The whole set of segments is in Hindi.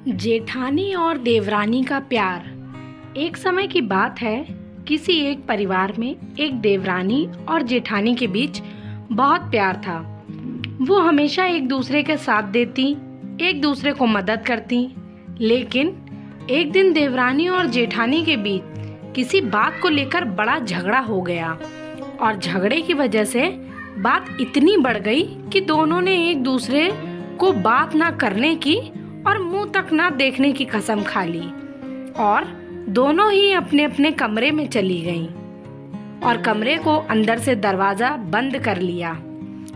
जेठानी और देवरानी का प्यार। एक समय की बात है, किसी एक परिवार में एक देवरानी और जेठानी के बीच बहुत प्यार था। वो हमेशा एक दूसरे के साथ देती, एक दूसरे को मदद करती। लेकिन एक दिन देवरानी और जेठानी के बीच किसी बात को लेकर बड़ा झगड़ा हो गया और झगड़े की वजह से बात इतनी बढ़ गई कि दोनों ने एक दूसरे को बात ना करने की और मुंह तक ना देखने की कसम खा ली और दोनों ही अपने अपने कमरे में चली गईं और कमरे को अंदर से दरवाजा बंद कर लिया।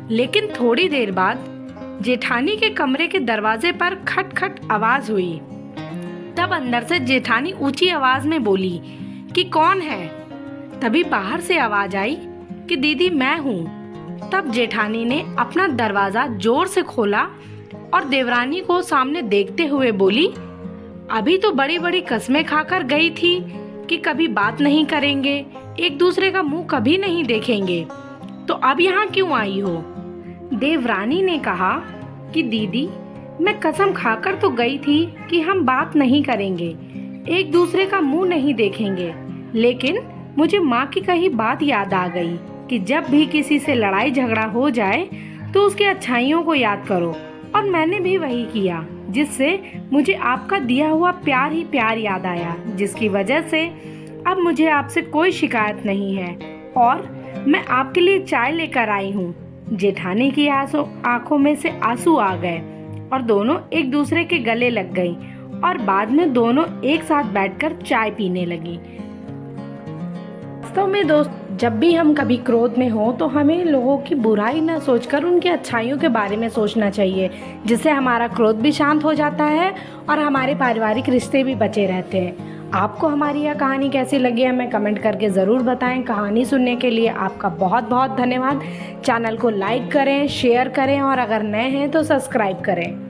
लेकिन थोड़ी देर बाद जेठानी के कमरे के दरवाजे पर खट खट आवाज हुई। तब अंदर से जेठानी ऊंची आवाज में बोली कि कौन है। तभी बाहर से आवाज आई कि दीदी मैं हूँ। तब जेठानी ने अपना दरवाजा जोर से खोला और देवरानी को सामने देखते हुए बोली, अभी तो बड़ी बड़ी कस्में खाकर गई थी कि कभी बात नहीं करेंगे, एक दूसरे का मुंह कभी नहीं देखेंगे, तो अब यहाँ क्यों आई हो। देवरानी ने कहा कि दीदी मैं कसम खाकर तो गई थी कि हम बात नहीं करेंगे, एक दूसरे का मुंह नहीं देखेंगे, लेकिन मुझे माँ की कही बात याद आ गई कि जब भी किसी से लड़ाई झगड़ा हो जाए तो उसकी अच्छाइयों को याद करो। और मैंने भी वही किया, जिससे मुझे आपका दिया हुआ प्यार ही प्यार याद आया, जिसकी वजह से अब मुझे आपसे कोई शिकायत नहीं है और मैं आपके लिए चाय लेकर आई हूँ। जेठानी की आंखों में से आंसू आ गए और दोनों एक दूसरे के गले लग गईं और बाद में दोनों एक साथ बैठकर चाय पीने लगी। वास्तव में दोस्त, जब भी हम कभी क्रोध में हो तो हमें लोगों की बुराई न सोचकर उनकी अच्छाइयों के बारे में सोचना चाहिए, जिससे हमारा क्रोध भी शांत हो जाता है और हमारे पारिवारिक रिश्ते भी बचे रहते हैं। आपको हमारी यह कहानी कैसी लगी हमें कमेंट करके ज़रूर बताएं। कहानी सुनने के लिए आपका बहुत बहुत धन्यवाद। चैनल को लाइक करें, शेयर करें और अगर नए हैं तो सब्सक्राइब करें।